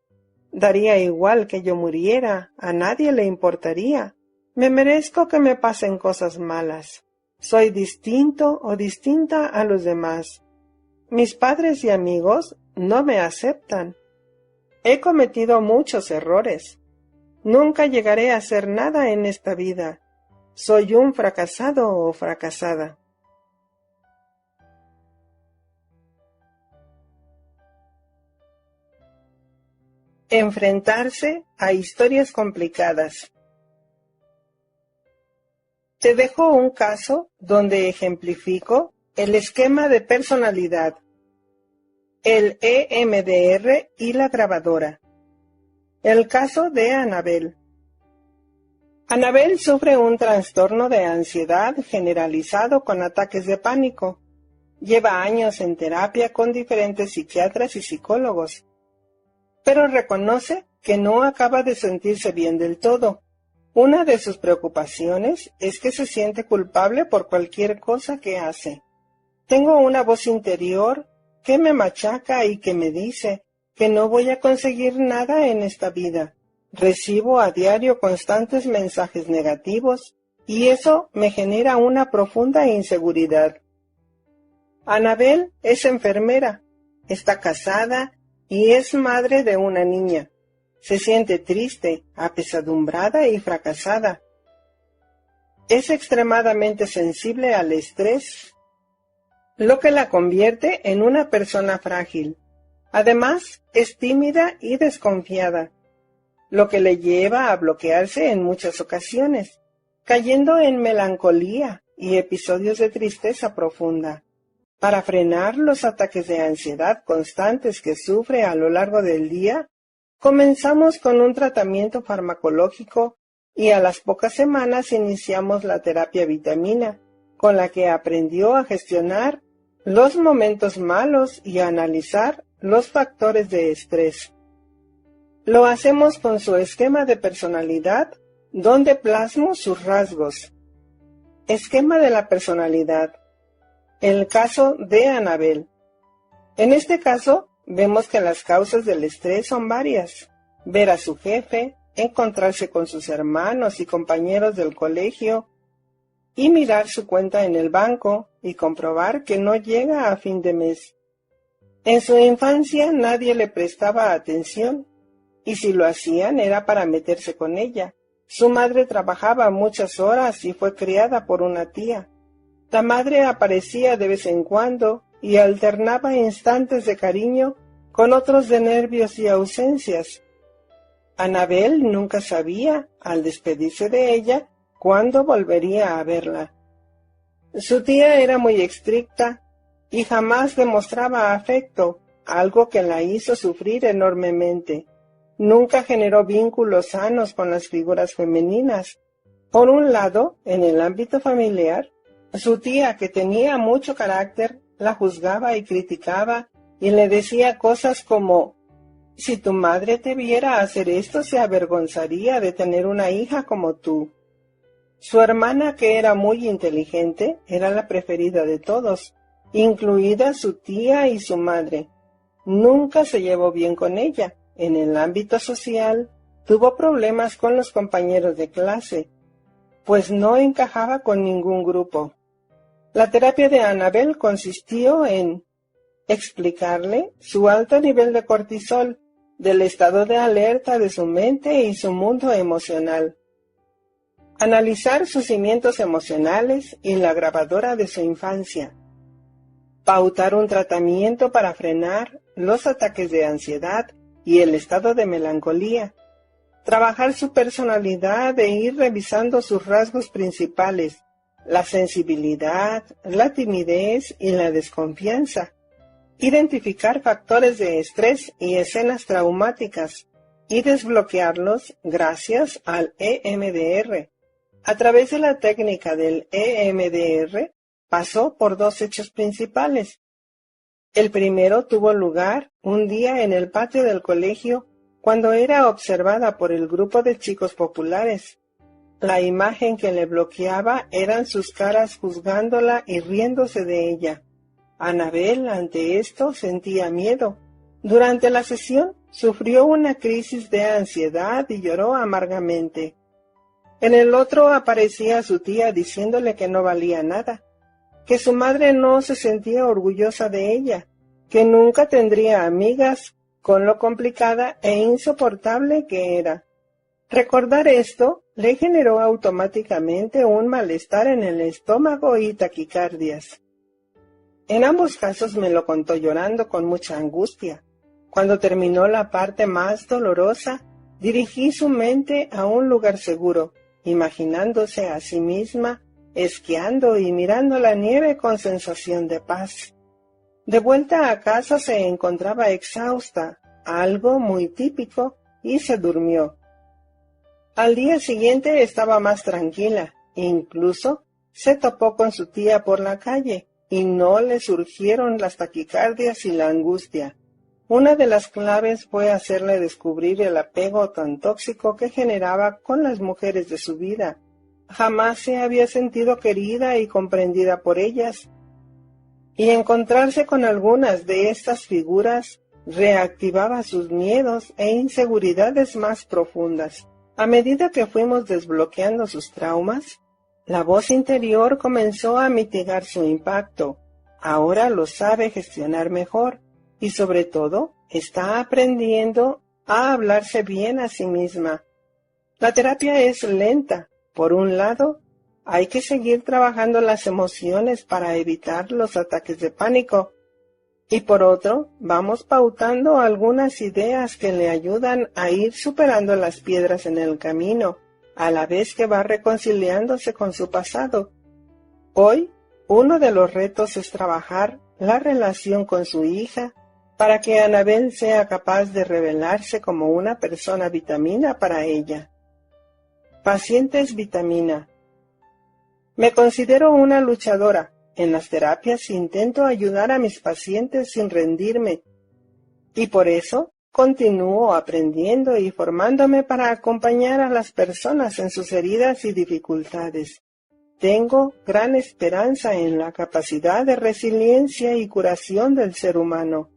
Daría igual que yo muriera, a nadie le importaría. Me merezco que me pasen cosas malas. Soy distinto o distinta a los demás. Mis padres y amigos no me aceptan. He cometido muchos errores. Nunca llegaré a hacer nada en esta vida. Soy un fracasado o fracasada. Enfrentarse a historias complicadas. Te dejo un caso donde ejemplifico el esquema de personalidad, el EMDR y la grabadora. El caso de Anabel. Anabel sufre un trastorno de ansiedad generalizado con ataques de pánico. Lleva años en terapia con diferentes psiquiatras y psicólogos, pero reconoce que no acaba de sentirse bien del todo. Una de sus preocupaciones es que se siente culpable por cualquier cosa que hace. Tengo una voz interior que me machaca y que me dice que no voy a conseguir nada en esta vida. Recibo a diario constantes mensajes negativos y eso me genera una profunda inseguridad. Anabel es enfermera, está casada y es madre de una niña. Se siente triste, apesadumbrada y fracasada. Es extremadamente sensible al estrés, lo que la convierte en una persona frágil. Además, es tímida y desconfiada, lo que le lleva a bloquearse en muchas ocasiones, cayendo en melancolía y episodios de tristeza profunda. Para frenar los ataques de ansiedad constantes que sufre a lo largo del día, comenzamos con un tratamiento farmacológico y a las pocas semanas iniciamos la terapia vitamina, con la que aprendió a gestionar los momentos malos y a analizar los factores de estrés. Lo hacemos con su esquema de personalidad, donde plasmo sus rasgos. Esquema de la personalidad. El caso de Anabel. En este caso, vemos que las causas del estrés son varias. Ver a su jefe, encontrarse con sus hermanos y compañeros del colegio, y mirar su cuenta en el banco y comprobar que no llega a fin de mes. En su infancia nadie le prestaba atención, y si lo hacían era para meterse con ella. Su madre trabajaba muchas horas y fue criada por una tía. La madre aparecía de vez en cuando y alternaba instantes de cariño con otros de nervios y ausencias. Anabel nunca sabía, al despedirse de ella, cuándo volvería a verla. Su tía era muy estricta y jamás demostraba afecto, algo que la hizo sufrir enormemente. Nunca generó vínculos sanos con las figuras femeninas. Por un lado, en el ámbito familiar, su tía, que tenía mucho carácter, la juzgaba y criticaba y le decía cosas como: «Si tu madre te viera hacer esto, se avergonzaría de tener una hija como tú». Su hermana, que era muy inteligente, era la preferida de todos, incluida su tía y su madre. Nunca se llevó bien con ella. En el ámbito social, tuvo problemas con los compañeros de clase, pues no encajaba con ningún grupo. La terapia de Anabel consistió en explicarle su alto nivel de cortisol, del estado de alerta de su mente y su mundo emocional. Analizar sus cimientos emocionales y la grabadora de su infancia. Pautar un tratamiento para frenar los ataques de ansiedad y el estado de melancolía. Trabajar su personalidad e ir revisando sus rasgos principales, la sensibilidad, la timidez y la desconfianza. Identificar factores de estrés y escenas traumáticas y desbloquearlos gracias al EMDR. A través de la técnica del EMDR, pasó por dos hechos principales. El primero tuvo lugar un día en el patio del colegio cuando era observada por el grupo de chicos populares. La imagen que le bloqueaba eran sus caras juzgándola y riéndose de ella. Anabel, ante esto, sentía miedo. Durante la sesión, sufrió una crisis de ansiedad y lloró amargamente. En el otro aparecía su tía diciéndole que no valía nada, que su madre no se sentía orgullosa de ella, que nunca tendría amigas, con lo complicada e insoportable que era. Recordar esto le generó automáticamente un malestar en el estómago y taquicardias. En ambos casos me lo contó llorando con mucha angustia. Cuando terminó la parte más dolorosa, dirigí su mente a un lugar seguro, imaginándose a sí misma esquiando y mirando la nieve con sensación de paz. De vuelta a casa se encontraba exhausta, algo muy típico, y se durmió. Al día siguiente estaba más tranquila, incluso se topó con su tía por la calle y no le surgieron las taquicardias y la angustia. Una de las claves fue hacerle descubrir el apego tan tóxico que generaba con las mujeres de su vida. Jamás se había sentido querida y comprendida por ellas. Y encontrarse con algunas de estas figuras reactivaba sus miedos e inseguridades más profundas. A medida que fuimos desbloqueando sus traumas, la voz interior comenzó a mitigar su impacto. Ahora lo sabe gestionar mejor y, sobre todo, está aprendiendo a hablarse bien a sí misma. La terapia es lenta. Por un lado, hay que seguir trabajando las emociones para evitar los ataques de pánico. Y por otro, vamos pautando algunas ideas que le ayudan a ir superando las piedras en el camino, a la vez que va reconciliándose con su pasado. Hoy, uno de los retos es trabajar la relación con su hija para que Anabel sea capaz de revelarse como una persona vitamina para ella. Pacientes vitamina. Me considero una luchadora. En las terapias intento ayudar a mis pacientes sin rendirme. Y por eso continúo aprendiendo y formándome para acompañar a las personas en sus heridas y dificultades. Tengo gran esperanza en la capacidad de resiliencia y curación del ser humano.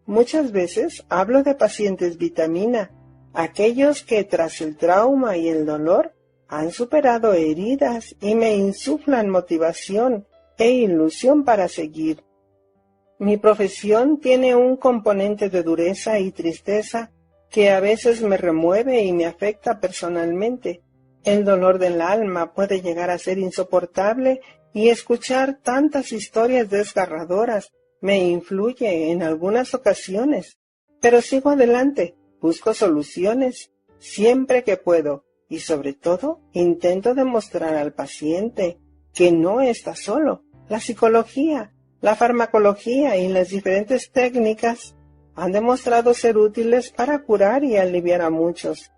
Muchas veces hablo de pacientes vitamina, aquellos que tras el trauma y el dolor han superado heridas y me insuflan motivación e ilusión para seguir. Mi profesión tiene un componente de dureza y tristeza que a veces me remueve y me afecta personalmente. El dolor del alma puede llegar a ser insoportable y escuchar tantas historias desgarradoras me influye en algunas ocasiones, pero sigo adelante, busco soluciones siempre que puedo y sobre todo intento demostrar al paciente que no está solo. La psicología, la farmacología y las diferentes técnicas han demostrado ser útiles para curar y aliviar a muchos.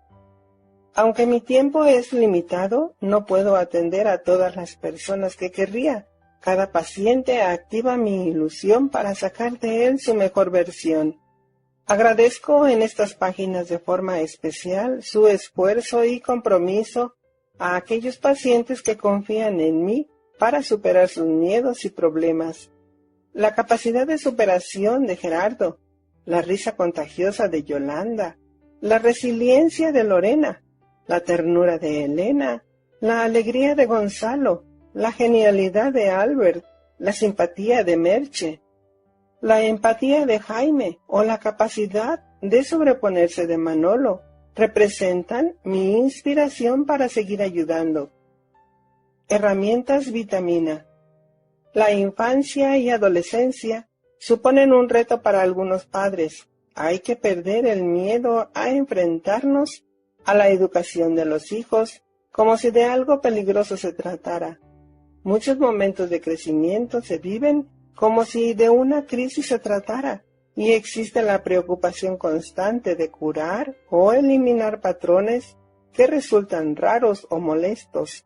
Aunque mi tiempo es limitado, no puedo atender a todas las personas que querría. Cada paciente activa mi ilusión para sacar de él su mejor versión. Agradezco en estas páginas de forma especial su esfuerzo y compromiso a aquellos pacientes que confían en mí para superar sus miedos y problemas. La capacidad de superación de Gerardo, la risa contagiosa de Yolanda, la resiliencia de Lorena, la ternura de Elena, la alegría de Gonzalo, la genialidad de Albert, la simpatía de Merche, la empatía de Jaime o la capacidad de sobreponerse de Manolo representan mi inspiración para seguir ayudando. Herramientas vitamina. La infancia y adolescencia suponen un reto para algunos padres. Hay que perder el miedo a enfrentarnos a la educación de los hijos como si de algo peligroso se tratara. Muchos momentos de crecimiento se viven como si de una crisis se tratara y existe la preocupación constante de curar o eliminar patrones que resultan raros o molestos.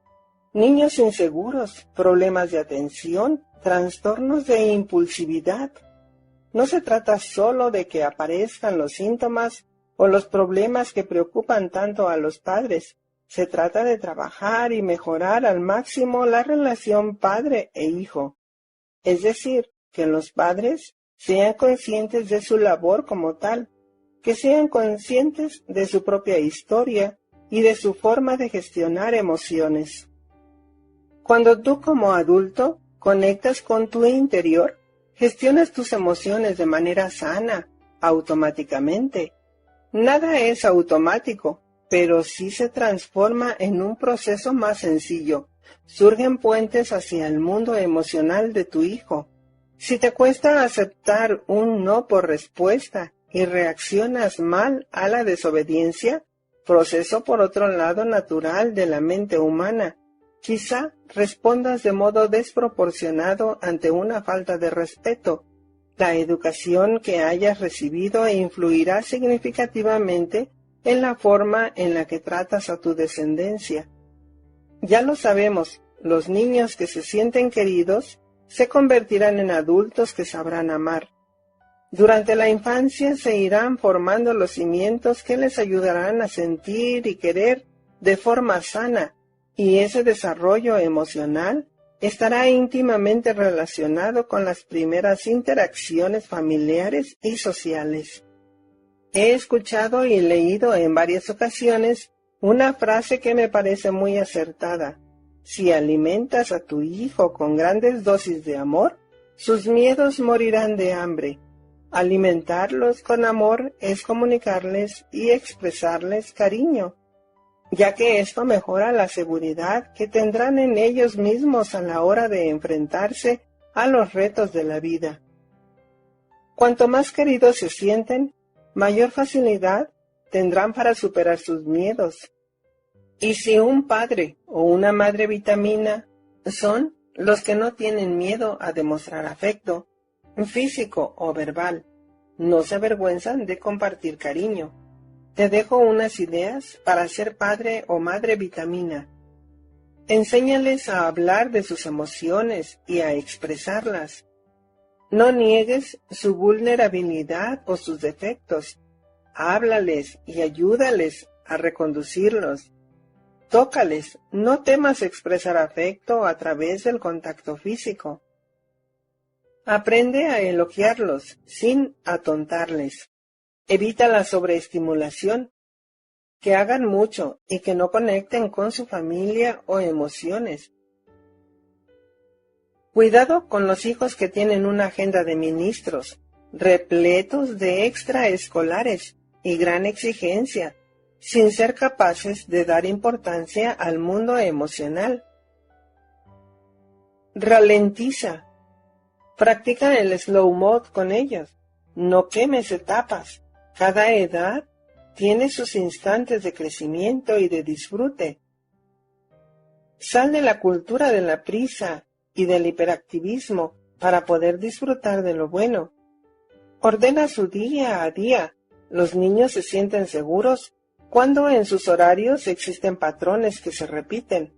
Niños inseguros, problemas de atención, trastornos de impulsividad. No se trata solo de que aparezcan los síntomas o los problemas que preocupan tanto a los padres. Se trata de trabajar y mejorar al máximo la relación padre e hijo. Es decir, que los padres sean conscientes de su labor como tal, que sean conscientes de su propia historia y de su forma de gestionar emociones. Cuando tú como adulto conectas con tu interior, gestionas tus emociones de manera sana, automáticamente. Nada es automático, pero sí se transforma en un proceso más sencillo. Surgen puentes hacia el mundo emocional de tu hijo. Si te cuesta aceptar un no por respuesta y reaccionas mal a la desobediencia, proceso por otro lado natural de la mente humana, quizá respondas de modo desproporcionado ante una falta de respeto. La educación que hayas recibido influirá significativamente en la forma en la que tratas a tu descendencia. Ya lo sabemos, los niños que se sienten queridos se convertirán en adultos que sabrán amar. Durante la infancia se irán formando los cimientos que les ayudarán a sentir y querer de forma sana, y ese desarrollo emocional estará íntimamente relacionado con las primeras interacciones familiares y sociales. He escuchado y leído en varias ocasiones una frase que me parece muy acertada. Si alimentas a tu hijo con grandes dosis de amor, sus miedos morirán de hambre. Alimentarlos con amor es comunicarles y expresarles cariño, ya que esto mejora la seguridad que tendrán en ellos mismos a la hora de enfrentarse a los retos de la vida. Cuanto más queridos se sienten, mayor facilidad tendrán para superar sus miedos. Y si un padre o una madre vitamina son los que no tienen miedo a demostrar afecto, físico o verbal, no se avergüenzan de compartir cariño. Te dejo unas ideas para ser padre o madre vitamina. Enséñales a hablar de sus emociones y a expresarlas. No niegues su vulnerabilidad o sus defectos. Háblales y ayúdales a reconducirlos. Tócales, no temas expresar afecto a través del contacto físico. Aprende a elogiarlos sin atontarles. Evita la sobreestimulación. Que hagan mucho y que no conecten con su familia o emociones. Cuidado con los hijos que tienen una agenda de ministros, repletos de extraescolares y gran exigencia, sin ser capaces de dar importancia al mundo emocional. Ralentiza. Practica el slow mode con ellos. No quemes etapas. Cada edad tiene sus instantes de crecimiento y de disfrute. Sal de la cultura de la prisa y del hiperactivismo para poder disfrutar de lo bueno. Ordena su día a día. Los niños se sienten seguros cuando en sus horarios existen patrones que se repiten.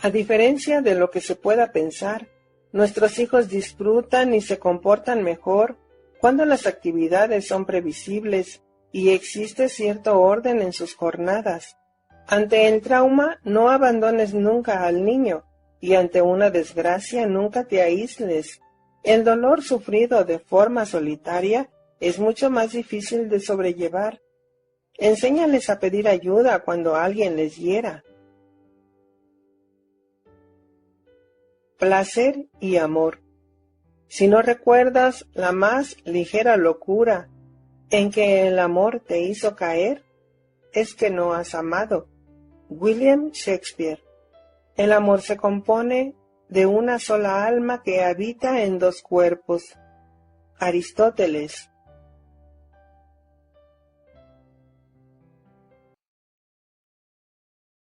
A diferencia de lo que se pueda pensar, nuestros hijos disfrutan y se comportan mejor cuando las actividades son previsibles y existe cierto orden en sus jornadas. Ante el trauma, no abandones nunca al niño, y ante una desgracia nunca te aísles. El dolor sufrido de forma solitaria es mucho más difícil de sobrellevar. Enséñales a pedir ayuda cuando alguien les hiera. Placer y amor. Si no recuerdas la más ligera locura en que el amor te hizo caer, es que no has amado. William Shakespeare. El amor se compone de una sola alma que habita en dos cuerpos. Aristóteles.